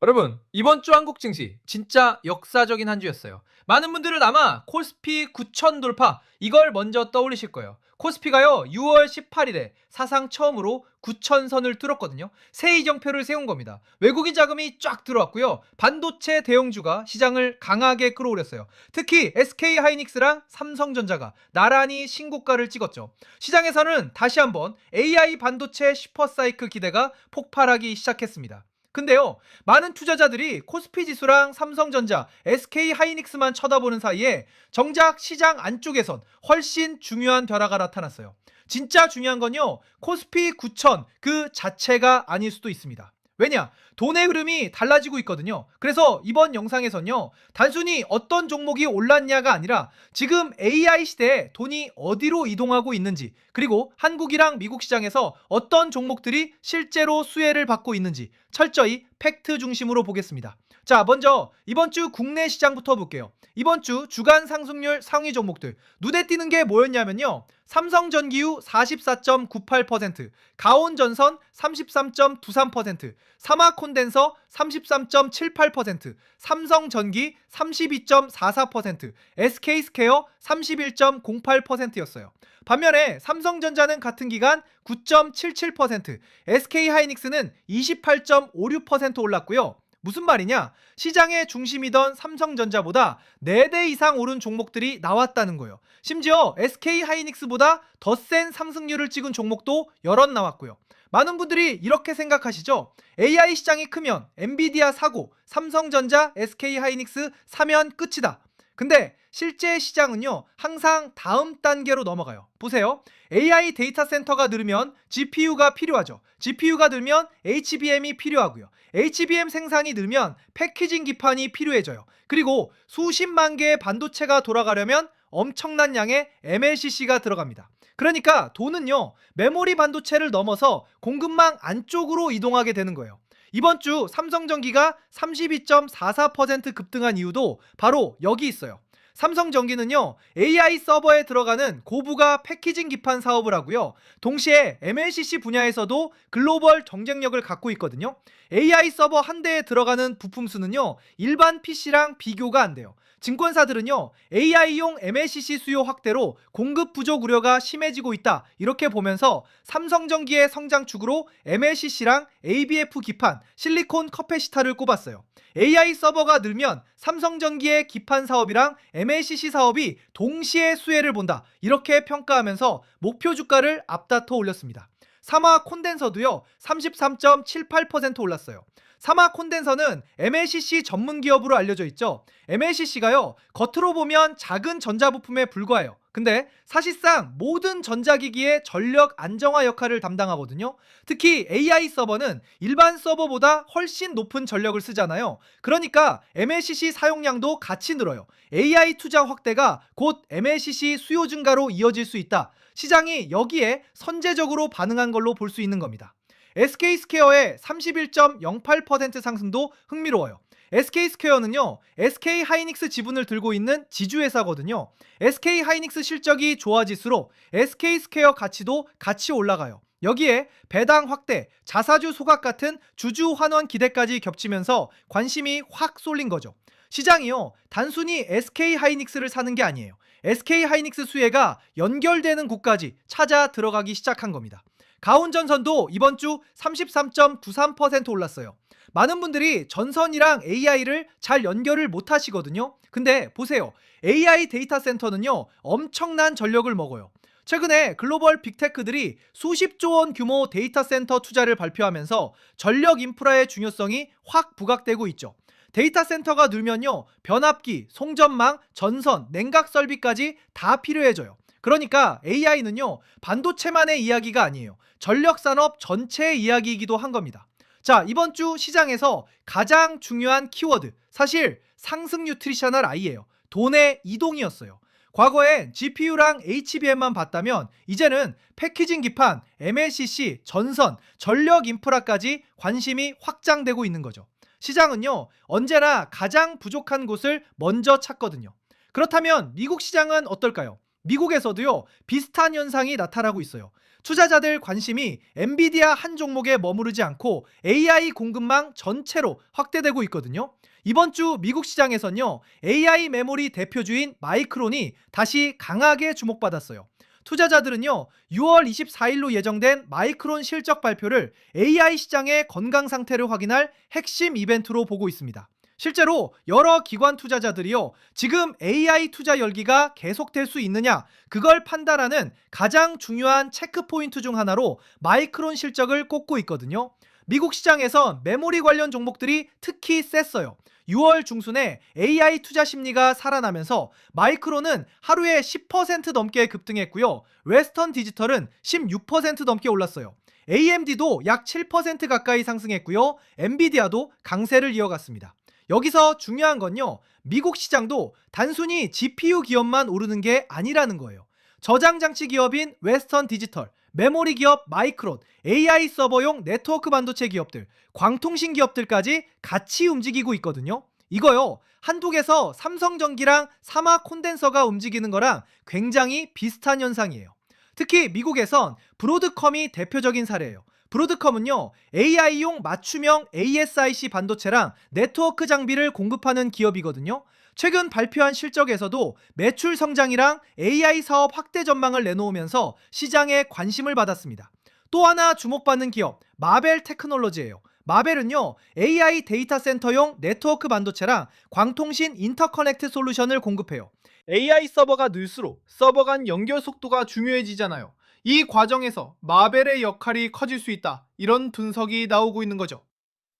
여러분, 이번 주 한국 증시 진짜 역사적인 한 주였어요. 많은 분들은 아마 코스피 9천 돌파 이걸 먼저 떠올리실 거예요. 코스피가요 6월 18일에 사상 처음으로 9천 선을 뚫었거든요. 새 이정표를 세운 겁니다. 외국인 자금이 쫙 들어왔고요. 반도체 대형주가 시장을 강하게 끌어올렸어요. 특히 SK하이닉스랑 삼성전자가 나란히 신고가를 찍었죠. 시장에서는 다시 한번 AI 반도체 슈퍼사이클 기대가 폭발하기 시작했습니다. 근데요, 많은 투자자들이 코스피 지수랑 삼성전자, SK하이닉스만 쳐다보는 사이에 정작 시장 안쪽에선 훨씬 중요한 변화가 나타났어요. 진짜 중요한 건요, 코스피 9천 그 자체가 아닐 수도 있습니다. 왜냐? 돈의 흐름이 달라지고 있거든요. 그래서 이번 영상에선요, 단순히 어떤 종목이 올랐냐가 아니라 지금 AI 시대에 돈이 어디로 이동하고 있는지, 그리고 한국이랑 미국 시장에서 어떤 종목들이 실제로 수혜를 받고 있는지 철저히 팩트 중심으로 보겠습니다. 자, 먼저 이번 주 국내 시장부터 볼게요. 이번 주 주간 상승률 상위 종목들 눈에 띄는 게 뭐였냐면요, 삼성전기유 44.98%, 가온전선 33.23%, 사마콘덴서 33.78%, 삼성전기 32.44%, SK스퀘어 31.08%였어요. 반면에 삼성전자는 같은 기간 9.77%, SK하이닉스는 28.56% 올랐고요. 무슨 말이냐? 시장의 중심이던 삼성전자보다 4배 이상 오른 종목들이 나왔다는 거예요. 심지어 SK하이닉스보다 더 센 상승률을 찍은 종목도 여럿 나왔고요. 많은 분들이 이렇게 생각하시죠? AI 시장이 크면 엔비디아 사고, 삼성전자, SK하이닉스 사면 끝이다. 근데 실제 시장은요, 항상 다음 단계로 넘어가요. 보세요. AI 데이터 센터가 늘으면 GPU가 필요하죠. GPU가 늘면 HBM이 필요하고요. HBM 생산이 늘면 패키징 기판이 필요해져요. 그리고 수십만 개의 반도체가 돌아가려면 엄청난 양의 MLCC가 들어갑니다. 그러니까 돈은요, 메모리 반도체를 넘어서 공급망 안쪽으로 이동하게 되는 거예요. 이번 주 삼성전기가 32.44% 급등한 이유도 바로 여기 있어요. 삼성전기는요, AI 서버에 들어가는 고부가 패키징 기판 사업을 하고요. 동시에 MLCC 분야에서도 글로벌 경쟁력을 갖고 있거든요. AI 서버 한 대에 들어가는 부품 수는요, 일반 PC랑 비교가 안 돼요. 증권사들은요, AI용 MLCC 수요 확대로 공급 부족 우려가 심해지고 있다, 이렇게 보면서 삼성전기의 성장축으로 MLCC랑 ABF 기판, 실리콘 커패시타를 꼽았어요. AI 서버가 늘면 삼성전기의 기판 사업이랑 MLCC 사업이 동시에 수혜를 본다, 이렇게 평가하면서 목표 주가를 앞다퉈 올렸습니다. 사마 콘덴서도요 33.78% 올랐어요. 사마 콘덴서는 MLCC 전문 기업으로 알려져 있죠. MLCC가요 겉으로 보면 작은 전자부품에 불과해요. 근데 사실상 모든 전자기기의 전력 안정화 역할을 담당하거든요. 특히 AI 서버는 일반 서버보다 훨씬 높은 전력을 쓰잖아요. 그러니까 MLCC 사용량도 같이 늘어요. AI 투자 확대가 곧 MLCC 수요 증가로 이어질 수 있다. 시장이 여기에 선제적으로 반응한 걸로 볼 수 있는 겁니다. SK스퀘어의 31.08% 상승도 흥미로워요. SK스퀘어는요, SK하이닉스 지분을 들고 있는 지주회사거든요. SK하이닉스 실적이 좋아질수록 SK스퀘어 가치도 같이 올라가요. 여기에 배당 확대, 자사주 소각 같은 주주 환원 기대까지 겹치면서 관심이 확 쏠린 거죠. 시장이요, 단순히 SK하이닉스를 사는 게 아니에요. SK하이닉스 수혜가 연결되는 곳까지 찾아 들어가기 시작한 겁니다. 가온전선도 이번 주 33.93% 올랐어요. 많은 분들이 전선이랑 AI를 잘 연결을 못 하시거든요. 근데 보세요. AI 데이터 센터는요, 엄청난 전력을 먹어요. 최근에 글로벌 빅테크들이 수십조 원 규모 데이터 센터 투자를 발표하면서 전력 인프라의 중요성이 확 부각되고 있죠. 데이터 센터가 늘면요, 변압기, 송전망, 전선, 냉각 설비까지 다 필요해져요. 그러니까 AI는요, 반도체만의 이야기가 아니에요. 전력 산업 전체의 이야기이기도 한 겁니다. 자, 이번 주 시장에서 가장 중요한 키워드, 사실 상승 뉴트리셔널 I예요. 돈의 이동이었어요. 과거엔 GPU랑 HBM만 봤다면 이제는 패키징 기판, MLCC, 전선, 전력 인프라까지 관심이 확장되고 있는 거죠. 시장은요, 언제나 가장 부족한 곳을 먼저 찾거든요. 그렇다면 미국 시장은 어떨까요? 미국에서도요, 비슷한 현상이 나타나고 있어요. 투자자들 관심이 엔비디아 한 종목에 머무르지 않고 AI 공급망 전체로 확대되고 있거든요. 이번 주 미국 시장에선요, AI 메모리 대표주인 마이크론이 다시 강하게 주목받았어요. 투자자들은요, 6월 24일로 예정된 마이크론 실적 발표를 AI 시장의 건강 상태를 확인할 핵심 이벤트로 보고 있습니다. 실제로 여러 기관 투자자들이요, 지금 AI 투자 열기가 계속될 수 있느냐, 그걸 판단하는 가장 중요한 체크 포인트 중 하나로 마이크론 실적을 꼽고 있거든요. 미국 시장에선 메모리 관련 종목들이 특히 셌어요. 6월 중순에 AI 투자 심리가 살아나면서 마이크론은 하루에 10% 넘게 급등했고요. 웨스턴 디지털은 16% 넘게 올랐어요. AMD도 약 7% 가까이 상승했고요. 엔비디아도 강세를 이어갔습니다. 여기서 중요한 건요, 미국 시장도 단순히 GPU 기업만 오르는 게 아니라는 거예요. 저장장치 기업인 웨스턴 디지털, 메모리 기업 마이크론, AI 서버용 네트워크 반도체 기업들, 광통신 기업들까지 같이 움직이고 있거든요. 이거요, 한국에서 삼성전기랑 사마 콘덴서가 움직이는 거랑 굉장히 비슷한 현상이에요. 특히 미국에선 브로드컴이 대표적인 사례예요. 브로드컴은요, AI용 맞춤형 ASIC 반도체랑 네트워크 장비를 공급하는 기업이거든요. 최근 발표한 실적에서도 매출 성장이랑 AI 사업 확대 전망을 내놓으면서 시장에 관심을 받았습니다. 또 하나 주목받는 기업, 마벨 테크놀로지예요. 마벨은요, AI 데이터 센터용 네트워크 반도체랑 광통신 인터커넥트 솔루션을 공급해요. AI 서버가 늘수록 서버 간 연결 속도가 중요해지잖아요. 이 과정에서 마벨의 역할이 커질 수 있다, 이런 분석이 나오고 있는 거죠.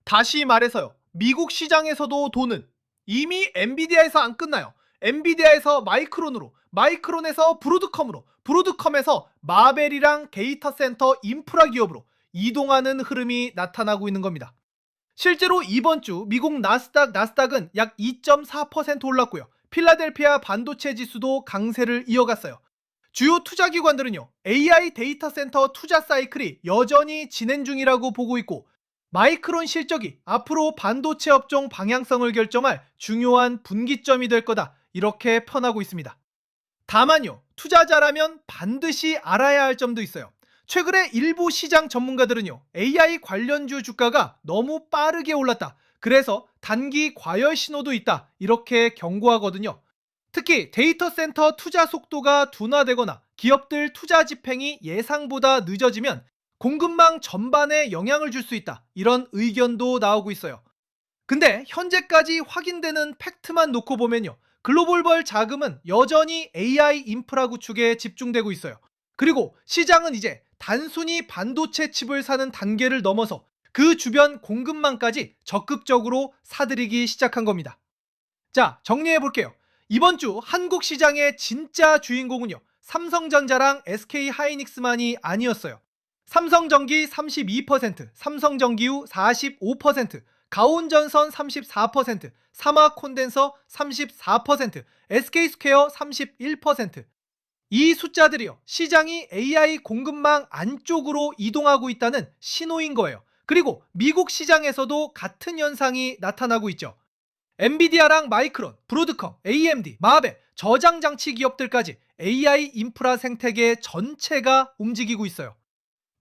다시 말해서요, 미국 시장에서도 돈은 이미 엔비디아에서 안 끝나요. 엔비디아에서 마이크론으로, 마이크론에서 브로드컴으로, 브로드컴에서 마벨이랑 데이터 센터 인프라 기업으로 이동하는 흐름이 나타나고 있는 겁니다. 실제로 이번 주 미국 나스닥은 약 2.4% 올랐고요. 필라델피아 반도체 지수도 강세를 이어갔어요. 주요 투자 기관들은요, AI 데이터 센터 투자 사이클이 여전히 진행 중이라고 보고 있고, 마이크론 실적이 앞으로 반도체 업종 방향성을 결정할 중요한 분기점이 될 거다, 이렇게 편하고 있습니다. 다만요, 투자자라면 반드시 알아야 할 점도 있어요. 최근에 일부 시장 전문가들은요, AI 관련주 주가가 너무 빠르게 올랐다, 그래서 단기 과열 신호도 있다, 이렇게 경고하거든요. 특히 데이터 센터 투자 속도가 둔화되거나 기업들 투자 집행이 예상보다 늦어지면 공급망 전반에 영향을 줄 수 있다, 이런 의견도 나오고 있어요. 근데 현재까지 확인되는 팩트만 놓고 보면요, 글로벌벌 자금은 여전히 AI 인프라 구축에 집중되고 있어요. 그리고 시장은 이제 단순히 반도체 칩을 사는 단계를 넘어서 그 주변 공급망까지 적극적으로 사들이기 시작한 겁니다. 자, 정리해 볼게요. 이번 주 한국 시장의 진짜 주인공은요, 삼성전자랑 SK하이닉스만이 아니었어요. 삼성전기 32%, 삼성전기유 45%, 가온전선 34%, 사마콘덴서 34%, SK스퀘어 31%. 이 숫자들이요, 시장이 AI 공급망 안쪽으로 이동하고 있다는 신호인 거예요. 그리고 미국 시장에서도 같은 현상이 나타나고 있죠. 엔비디아랑 마이크론, 브로드컴, AMD, 마벨, 저장장치 기업들까지 AI 인프라 생태계 전체가 움직이고 있어요.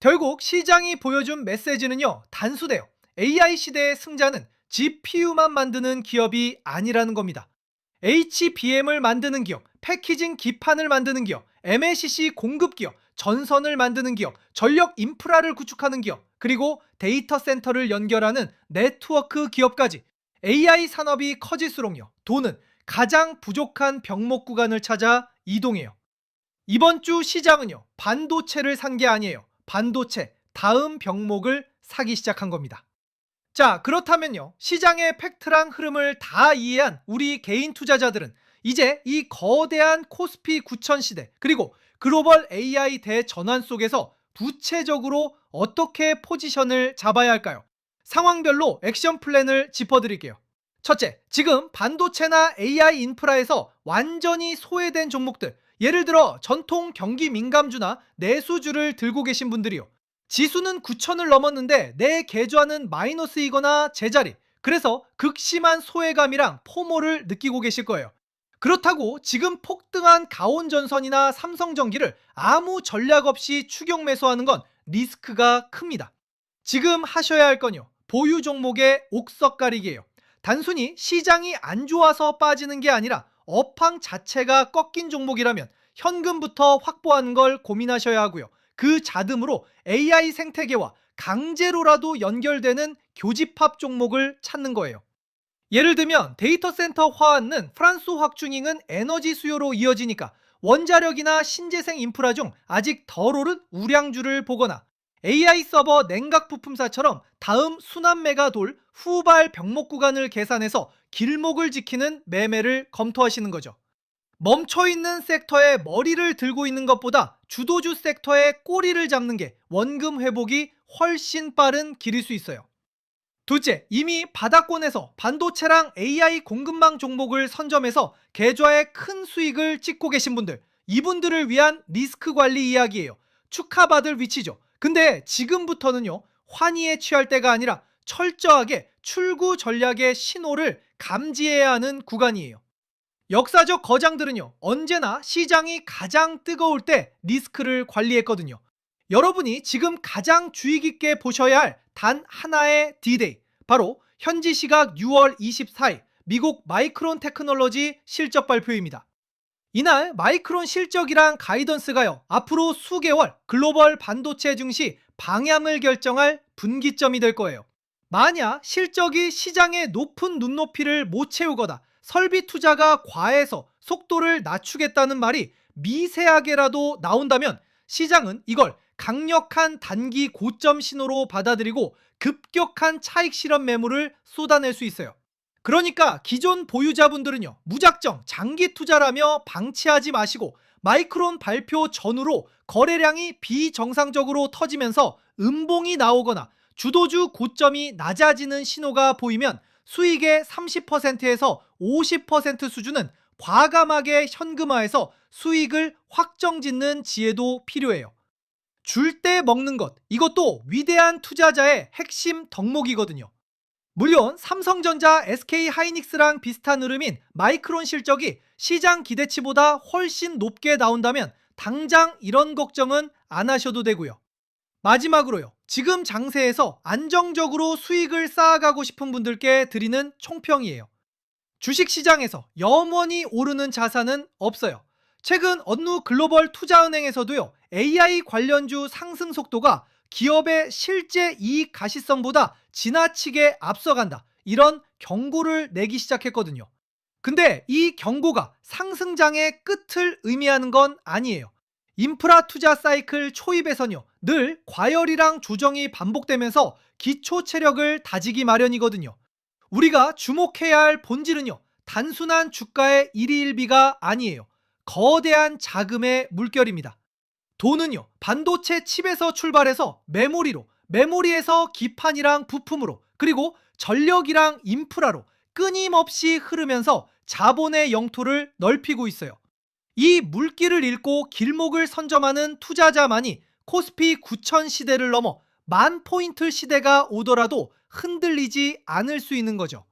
결국 시장이 보여준 메시지는요, 단순해요. AI 시대의 승자는 GPU만 만드는 기업이 아니라는 겁니다. HBM을 만드는 기업, 패키징 기판을 만드는 기업, MLCC 공급 기업, 전선을 만드는 기업, 전력 인프라를 구축하는 기업, 그리고 데이터 센터를 연결하는 네트워크 기업까지 AI 산업이 커질수록요, 돈은 가장 부족한 병목 구간을 찾아 이동해요. 이번 주 시장은요, 반도체를 산 게 아니에요. 반도체 다음 병목을 사기 시작한 겁니다. 자, 그렇다면요, 시장의 팩트랑 흐름을 다 이해한 우리 개인 투자자들은 이제 이 거대한 코스피 9000 시대, 그리고 글로벌 AI 대전환 속에서 구체적으로 어떻게 포지션을 잡아야 할까요? 상황별로 액션 플랜을 짚어드릴게요. 첫째, 지금 반도체나 AI 인프라에서 완전히 소외된 종목들, 예를 들어 전통 경기 민감주나 내수주를 들고 계신 분들이요, 지수는 9천을 넘었는데 내 계좌는 마이너스이거나 제자리, 그래서 극심한 소외감이랑 포모를 느끼고 계실 거예요. 그렇다고 지금 폭등한 가온전선이나 삼성전기를 아무 전략 없이 추격 매수하는 건 리스크가 큽니다. 지금 하셔야 할 건요, 보유 종목의 옥석 가리기예요. 단순히 시장이 안 좋아서 빠지는 게 아니라 업황 자체가 꺾인 종목이라면 현금부터 확보하는 걸 고민하셔야 하고요. 그 자금으로 AI 생태계와 강제로라도 연결되는 교집합 종목을 찾는 거예요. 예를 들면 데이터 센터 화환은 프랑스 확충잉은 에너지 수요로 이어지니까 원자력이나 신재생 인프라 중 아직 덜 오른 우량주를 보거나, AI 서버 냉각 부품사처럼 다음 순환매가 돌 후발 병목 구간을 계산해서 길목을 지키는 매매를 검토하시는 거죠. 멈춰있는 섹터에 머리를 들고 있는 것보다 주도주 섹터에 꼬리를 잡는 게 원금 회복이 훨씬 빠른 길일 수 있어요. 둘째, 이미 바닥권에서 반도체랑 AI 공급망 종목을 선점해서 계좌에 큰 수익을 찍고 계신 분들, 이분들을 위한 리스크 관리 이야기예요. 축하받을 위치죠. 근데 지금부터는요, 환희에 취할 때가 아니라 철저하게 출구 전략의 신호를 감지해야 하는 구간이에요. 역사적 거장들은요, 언제나 시장이 가장 뜨거울 때 리스크를 관리했거든요. 여러분이 지금 가장 주의 깊게 보셔야 할 단 하나의 D-Day, 바로 현지 시각 6월 24일 미국 마이크론 테크놀로지 실적 발표입니다. 이날 마이크론 실적이랑 가이던스가요, 앞으로 수개월 글로벌 반도체 증시 방향을 결정할 분기점이 될 거예요. 만약 실적이 시장의 높은 눈높이를 못 채우거나 설비 투자가 과해서 속도를 낮추겠다는 말이 미세하게라도 나온다면 시장은 이걸 강력한 단기 고점 신호로 받아들이고 급격한 차익 실현 매물을 쏟아낼 수 있어요. 그러니까 기존 보유자분들은요, 무작정 장기 투자라며 방치하지 마시고 마이크론 발표 전후로 거래량이 비정상적으로 터지면서 음봉이 나오거나 주도주 고점이 낮아지는 신호가 보이면 수익의 30%에서 50% 수준은 과감하게 현금화해서 수익을 확정짓는 지혜도 필요해요. 줄 때 먹는 것, 이것도 위대한 투자자의 핵심 덕목이거든요. 물론 삼성전자, SK하이닉스랑 비슷한 흐름인 마이크론 실적이 시장 기대치보다 훨씬 높게 나온다면 당장 이런 걱정은 안 하셔도 되고요. 마지막으로요, 지금 장세에서 안정적으로 수익을 쌓아가고 싶은 분들께 드리는 총평이에요. 주식시장에서 영원히 오르는 자산은 없어요. 최근 어느 글로벌 투자은행에서도요, AI 관련주 상승 속도가 기업의 실제 이익 가시성보다 지나치게 앞서간다, 이런 경고를 내기 시작했거든요. 근데 이 경고가 상승장의 끝을 의미하는 건 아니에요. 인프라 투자 사이클 초입에선요, 늘 과열이랑 조정이 반복되면서 기초 체력을 다지기 마련이거든요. 우리가 주목해야 할 본질은요, 단순한 주가의 일희일비가 아니에요. 거대한 자금의 물결입니다. 돈은요, 반도체 칩에서 출발해서 메모리로, 메모리에서 기판이랑 부품으로, 그리고 전력이랑 인프라로 끊임없이 흐르면서 자본의 영토를 넓히고 있어요. 이 물길을 읽고 길목을 선점하는 투자자만이 코스피 9천 시대를 넘어 10,000포인트 시대가 오더라도 흔들리지 않을 수 있는 거죠.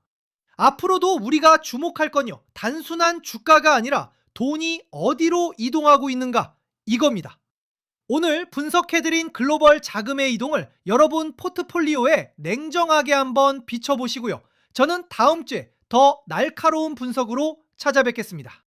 앞으로도 우리가 주목할 건요, 단순한 주가가 아니라 돈이 어디로 이동하고 있는가, 이겁니다. 오늘 분석해드린 글로벌 자금의 이동을 여러분 포트폴리오에 냉정하게 한번 비춰보시고요. 저는 다음 주에 더 날카로운 분석으로 찾아뵙겠습니다.